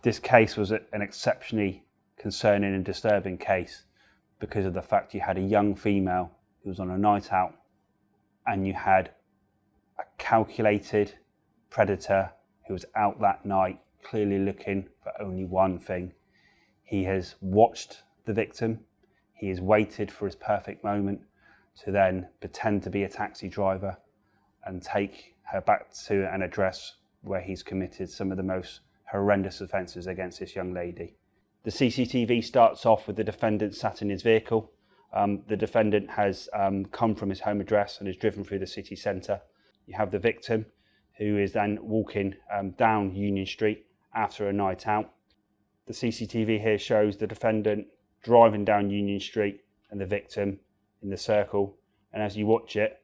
This case was an exceptionally concerning and disturbing case because of the fact you had a young female who was on a night out, and you had a calculated predator who was out that night clearly looking for only one thing. He has watched the victim, he has waited for his perfect moment to then pretend to be a taxi driver and take her back to an address where he's committed some of the most horrendous offences against this young lady. The CCTV starts off with the defendant sat in his vehicle. The defendant has come from his home address and is driven through the city centre. You have the victim who is then walking down Union Street after a night out. The CCTV here shows the defendant driving down Union Street and the victim in the circle. And as you watch it,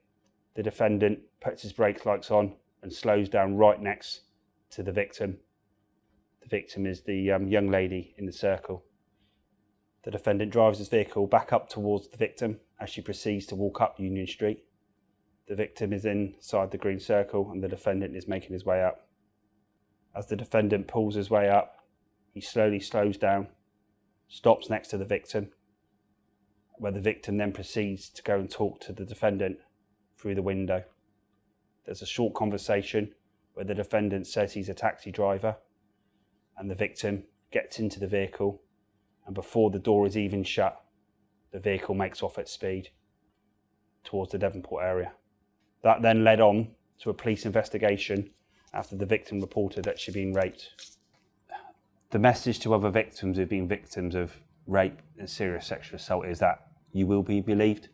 the defendant puts his brake lights on and slows down right next to the victim. The victim is the young lady in the circle. The defendant drives his vehicle back up towards the victim as she proceeds to walk up Union Street. The victim is inside the green circle and the defendant is making his way up. As the defendant pulls his way up, he slowly slows down, stops next to the victim, where the victim then proceeds to go and talk to the defendant through the window. There's a short conversation where the defendant says he's a taxi driver, and the victim gets into the vehicle, and before the door is even shut, the vehicle makes off at speed towards the Devonport area. That then led on to a police investigation after the victim reported that she'd been raped. The message to other victims who've been victims of rape and serious sexual assault is that you will be believed.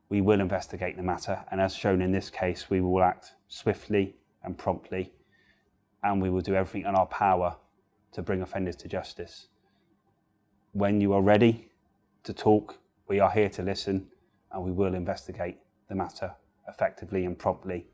We will investigate the matter, and as shown in this case, we will act swiftly and promptly, and we will do everything in our power to bring offenders to justice. When you are ready to talk, we are here to listen, and we will investigate the matter effectively and promptly